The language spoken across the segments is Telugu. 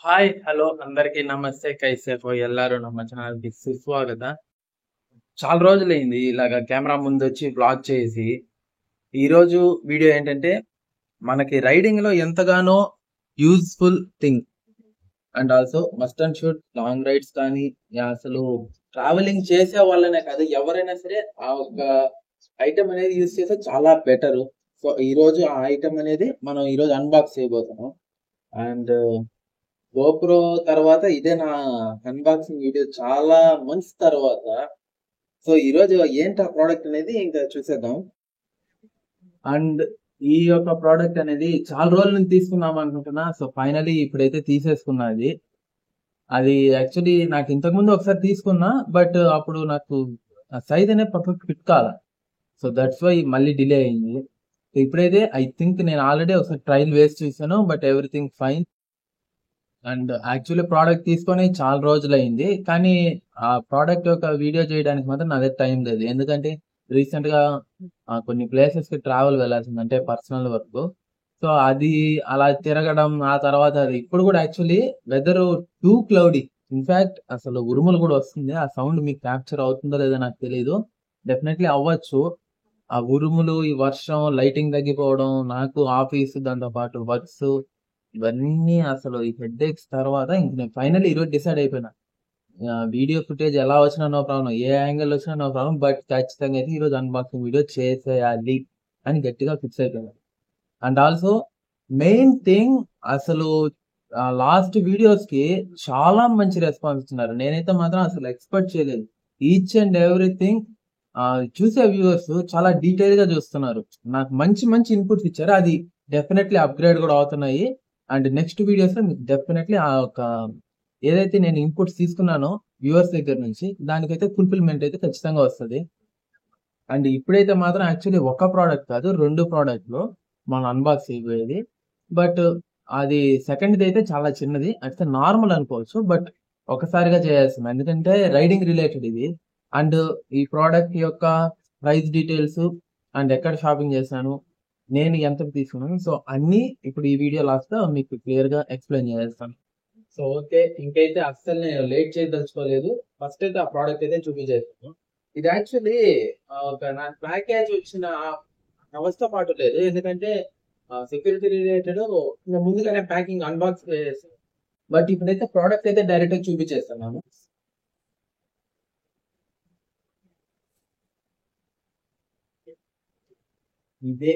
ಹಾಯ್ ಹಲೋ అందరికీ నమస్తే కైసేఫో ఎల్లారు నమ్మ ఛానల్కి సుస్వాగత. చాలా రోజులైంది ఇలాగ కెమెరా ముందు వచ్చి బ్లాగ్ చేసి. ఈరోజు వీడియో ఏంటంటే మనకి రైడింగ్ లో ఎంతగానో useful thing and also must and should long rides కానీ అసలు ట్రావెలింగ్ చేసే వాళ్ళనే కాదు ఎవరైనా సరే ఆ ఒక ఐటమ్ అనేది యూజ్ చేస్తే చాలా బెటర్. సో ఈ రోజు ఆ ఐటమ్ అనేది మనం ఈ రోజు అన్బాక్స్ చేయబోతున్నాం. అండ్ గోప్రో తర్వాత ఇదే నా అన్బాక్సింగ్ వీడియో చాలా మంత్స్ తర్వాత. సో ఈరోజు ఏంటి ఆ ప్రోడక్ట్ అనేది ఇంకా చూసేద్దాం. అండ్ ఈ యొక్క ప్రోడక్ట్ అనేది చాలా రోజుల నుంచి తీసుకుందాం అనుకుంటున్నా. సో ఫైనలీ ఇప్పుడైతే తీసేసుకున్నది. అది యాక్చువల్లీ నాకు ఇంతకుముందు ఒకసారి తీసుకున్నా, బట్ అప్పుడు నాకు సైజ్ అనేది పర్ఫెక్ట్ ఫిట్ కాల. సో దట్స్ వై మళ్ళీ డిలే అయింది. ఇప్పుడైతే ఐ థింక్ నేను ఆల్రెడీ ఒకసారి ట్రయల్ వేసి చూసాను, but everything fine. And actually product తీసుకొని చాలా రోజులు అయింది, కానీ ఆ ప్రోడక్ట్ యొక్క వీడియో చేయడానికి మాత్రం నా దగ్గర టైం లేదు. ఎందుకంటే రీసెంట్ గా కొన్ని ప్లేసెస్ కి ట్రావెల్ వెళ్ళాల్సింది, అంటే పర్సనల్ వర్క్. సో అది అలా తిరగడం, ఆ తర్వాత అది ఇప్పుడు కూడా actually weather too cloudy. In fact అసలు ఉరుములు కూడా వస్తుంది. ఆ సౌండ్ మీకు క్యాప్చర్ అవుతుందో లేదో నాకు తెలియదు, డెఫినెట్లీ అవ్వచ్చు. ఆ ఉరుములు, ఈ వర్షం, లైటింగ్ తగ్గిపోవడం, నాకు ఆఫీస్, దాంతో పాటు వర్క్స్, ఇవన్నీ అసలు ఈ హెడ్ ఏక్స్ తర్వాత ఇంక నేను ఫైనల్ ఈరోజు డిసైడ్ అయిపోయినా. వీడియో ఫుటేజ్ ఎలా వచ్చినా నో ప్రాబ్లం, ఏ యాంగిల్ వచ్చినా నో ప్రాబ్లం, బట్ ఖచ్చితంగా అయితే ఈరోజు అన్బాక్సింగ్ వీడియో చేసేయాలి అని గట్టిగా ఫిక్స్ అయిపోయాను. అండ్ ఆల్సో మెయిన్ థింగ్, అసలు లాస్ట్ వీడియోస్ కి చాలా మంచి రెస్పాన్స్ ఇస్తున్నారు. నేనైతే మాత్రం అసలు ఎక్స్పెక్ట్ చేయలేదు. ఈచ్ అండ్ ఎవ్రీథింగ్ చూసే వ్యూవర్స్ చాలా డీటెయిల్ గా చూస్తున్నారు. నాకు మంచి మంచి ఇన్పుట్స్ ఇచ్చారు. అది డెఫినెట్లీ అప్గ్రేడ్ కూడా అవుతున్నాయి. అండ్ నెక్స్ట్ వీడియోస్ లో మీకు డెఫినెట్లీ ఆ ఒక ఏదైతే నేను ఇన్పుట్స్ తీసుకున్నానో వ్యూవర్స్ దగ్గర నుంచి, దానికైతే ఫుల్ఫిల్మెంట్ అయితే ఖచ్చితంగా వస్తుంది. అండ్ ఇప్పుడైతే మాత్రం యాక్చువల్లీ ఒక ప్రోడక్ట్ కాదు, 2 ప్రోడక్ట్లు మనం అన్బాక్స్ అయిపోయేది. బట్ అది సెకండ్ది అయితే చాలా చిన్నది, అయితే నార్మల్ అనుకోవచ్చు, బట్ ఒకసారిగా చేయాల్సింది ఎందుకంటే రైడింగ్ రిలేటెడ్ ఇది. అండ్ ఈ ప్రోడక్ట్ యొక్క ప్రైస్ డీటెయిల్స్, అండ్ ఎక్కడ షాపింగ్ చేశాను, నేను ఎంత తీసుకున్నాను, సో అన్ని ఇప్పుడు ఈ వీడియో లాస్ట్ లో మీకు క్లియర్ గా ఎక్స్ప్లెయిన్ చేస్తాను. సో ఓకే, ఇంకైతే అస్సలు నేను లేట్ చేయదలుచుకోలేదు. ఫస్ట్ అయితే ఆ ప్రోడక్ట్ అయితే చూపించేస్తాను. ఇది యాక్చువల్లీ ఒక నా ప్యాకేజ్ వచ్చిన అవస్థ పాటు లేదు, ఎందుకంటే సెక్యూరిటీ రిలేటెడ్ ముందుగానే ప్యాకింగ్ అన్బాక్స్ చేసేసాను. బట్ ఇప్పుడైతే ప్రోడక్ట్ అయితే డైరెక్ట్ గా చూపించేస్తున్నాను. ఇదే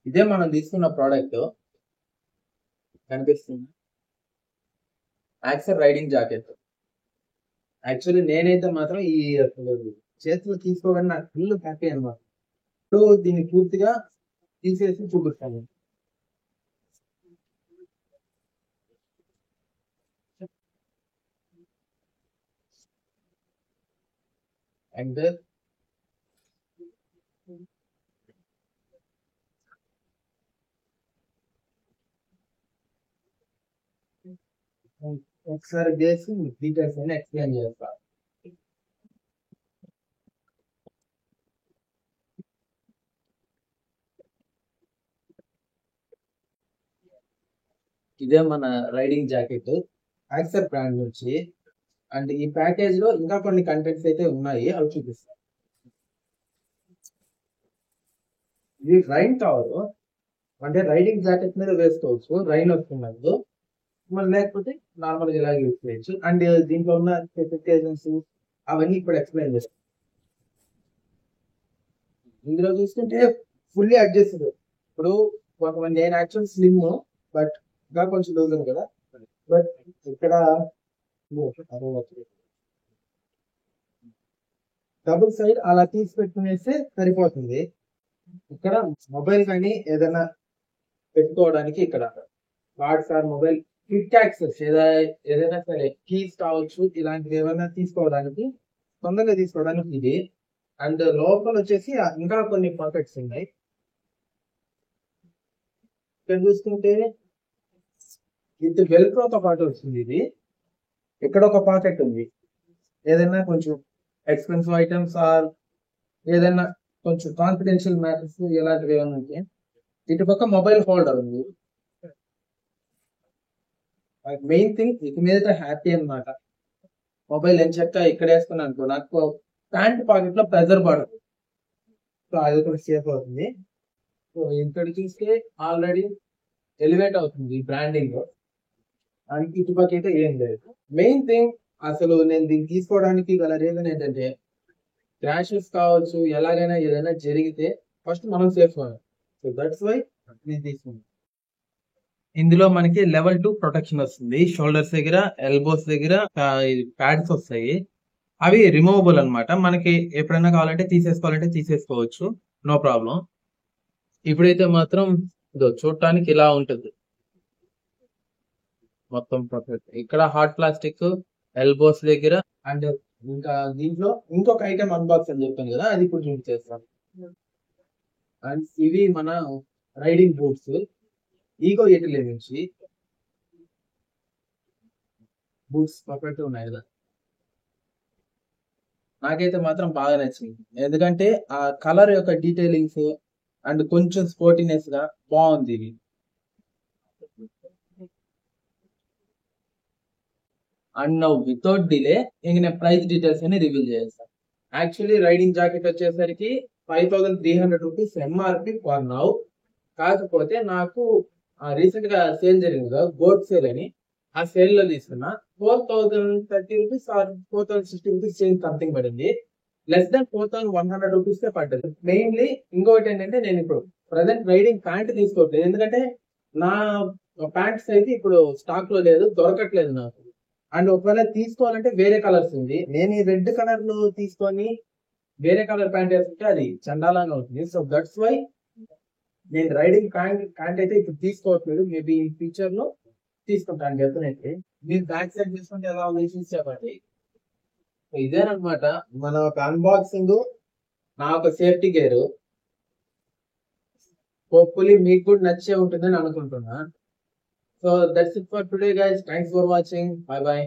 ఇదే మనం తీసుకున్న ప్రోడక్ట్, కనిపిస్తుంది, యాక్సర్ రైడింగ్ జాకెట్. యాక్చువల్లీ నేనైతే మాత్రం ఈ అసలు చేతులు తీసుకోగానే నాకు ఫుల్ హ్యాపీ అనమాట. ఇప్పుడు దీన్ని పూర్తిగా తీసేసి చూపిస్తాను. అండ్ ఒకసారి చేసి డీటెయిల్స్ అన్ని ఎక్స్ప్లెయిన్ చేస్తాను. ఇదే మన రైడింగ్ జాకెట్, యాక్సర్ బ్రాండ్ నుంచి. అండ్ ఈ ప్యాకేజ్ లో ఇంకా కొన్ని కంటెంట్స్ అయితే ఉన్నాయి, అవి చూపిస్తాను. ఇది రైన్ కవర్, అంటే రైడింగ్ జాకెట్ మీద వేసుకోవచ్చు రైన్ వస్తున్నప్పుడు, మరి లేకపోతే నార్మల్ గా ఇలా యూజ్ చేయొచ్చు. అండ్ దీంట్లో ఉన్న స్పెసిఫికేషన్స్ అవన్నీ ఇప్పుడు ఎక్స్ప్లెయిన్ చేస్తాను. ఇందులో చూసుకుంటే ఫుల్లీ అడ్జస్ట్. ఇప్పుడు కొంతమంది, నేను యాక్చువల్ స్లిమ్, బట్ ఇంకా కొంచెం లూజ్ ఉంది కదా, బట్ ఇక్కడ డబుల్ సైడ్ అలా తీసి పెట్టుకునేస్తే సరిపోతుంది. ఇక్కడ మొబైల్ కానీ ఏదైనా పెట్టుకోవడానికి, ఇక్కడ cards or mobile quick access ఏదైనా సరే, కీస్ కావచ్చు, ఇలాంటివి ఏమైనా తీసుకోవడానికి, తొందరగా తీసుకోవడానికి ఇది. అండ్ లోపల వచ్చేసి ఇంకా కొన్ని పాకెట్స్ ఉన్నాయి. ఇక్కడ చూసుకుంటే విత్ వెల్క్రోతో పాటు వస్తుంది ఇది. ఇక్కడ ఒక పాకెట్ ఉంది, ఏదైనా కొంచెం ఎక్స్పెన్సివ్ ఐటమ్స్ ఆర్ ఏదైనా కొంచెం కాన్ఫిడెన్షియల్ మ్యాటర్స్ ఇలాంటివి ఏమైనా ఉంటే. ఇటు పక్క మొబైల్ హోల్డర్ ఉంది. మెయిన్ థింగ్ ఇక మీద హ్యాపీ అన్నమాట. మొబైల్ ఎంచక్క ఇక్కడ వేసుకున్నాను అనుకో, నాకు ప్యాంట్ పాకెట్ లో ప్రెజర్ పడదు. సో అది కూడా సేఫ్ అవుతుంది. సో ఇక్కడ చూస్తే ఆల్రెడీ ఎలివేట్ అవుతుంది బ్రాండింగ్, అండ్ ఇటుపక్క అయితే ఏం లేదు. మెయిన్ థింగ్ అసలు నేను దీన్ని తీసుకోవడానికి గల రీజన్ ఏంటంటే, క్రాషెస్ కావచ్చు, ఎలాగైనా ఏదైనా జరిగితే ఫస్ట్ మనం సేఫ్ అవ్వాలి. సో దట్స్ వై నేను తీసుకున్నాను. ఇందులో మనకి లెవెల్ 2 ప్రొటెక్షన్ వస్తుంది. షోల్డర్స్ దగ్గర, ఎల్బోస్ దగ్గర ప్యాడ్స్ వస్తాయి. అవి రిమూవబుల్ అన్నమాట. మనకి ఎప్పుడైనా కావాలంటే తీసేసుకోవాలంటే తీసేసుకోవచ్చు, నో ప్రాబ్లం. ఇప్పుడైతే మాత్రం ఇదో చూడటానికి ఇలా ఉంటుంది మొత్తం ప్రొటెక్ట్. ఇక్కడ హార్డ్ ప్లాస్టిక్ ఎల్బోస్ దగ్గర, అండ్ ఇంకా దీంట్లో ఇంకొక ఐటమ్ అన్బాక్స్ అని చెప్పాను కదా, అది ఇప్పుడు చూపించేస్తాను. అండ్ ఇవి మన రైడింగ్ బూట్స్, ఈగో ఇటలీ నుంచి బూట్స్ పర్ఫెక్ట్ ఉన్నాయి కదా. నాకైతే మాత్రం బాగా నచ్చింది, ఎందుకంటే ఆ కలర్ యొక్క డీటెయిలింగ్స్ అండ్ కొంచెం స్పోర్టినెస్ గా బాగుంది ఇది. అండ్ నౌ వితౌట్ డిలే ఇంక నేను ప్రైస్ డీటెయిల్స్ అని రివీల్ చేస్తాను. యాక్చువల్లీ రైడింగ్ జాకెట్ వచ్చేసరికి 5300 రూపీస్ ఎంఆర్పి ఫర్ నౌ. కాకపోతే నాకు రీసెంట్ గా సేల్ జరిగింది కదా, గోడ్ సేల్ అని, ఆ సేల్ లో తీసుకున్నా 4030 rupees or 4060 rupees change something పడింది. లెస్ దాన్ 4100 రూపీస్ కే పడ్డది. మెయిన్లీ ఇంకొకటి ఏంటంటే, నేను ఇప్పుడు ప్రజెంట్ రైడింగ్ ప్యాంట్ తీసుకోవట్లేదు, ఎందుకంటే నా ప్యాంట్స్ అయితే ఇప్పుడు స్టాక్ లో లేదు, దొరకట్లేదు నాకు. అండ్ ఒకవేళ తీసుకోవాలంటే వేరే కలర్స్ ఉంది. నేను ఈ రెడ్ కలర్ లో తీసుకొని వేరే కలర్ ప్యాంట్ వేసుకుంటే అది చండాలంగా ఉంటుంది. సో దట్స్ వై నేను రైడింగ్ ప్యాంట్ అయితే ఇప్పుడు తీసుకోవట్లేదు. మేబీ ఈ ఫ్యూచర్ లో తీసుకుంటాను డెఫినెట్లీ. మీరు బ్యాక్ సైడ్ తీసుకుంటే ఎలా ఉంది చూసి చెప్పండి. ఇదేనమాట మన అన్బాక్సింగ్, నా ఒక సేఫ్టీ గేర్. హోప్ఫుల్లీ మీకు కూడా నచ్చే ఉంటుందని అనుకుంటున్నా. So that's it for today guys. Thanks for watching. By by.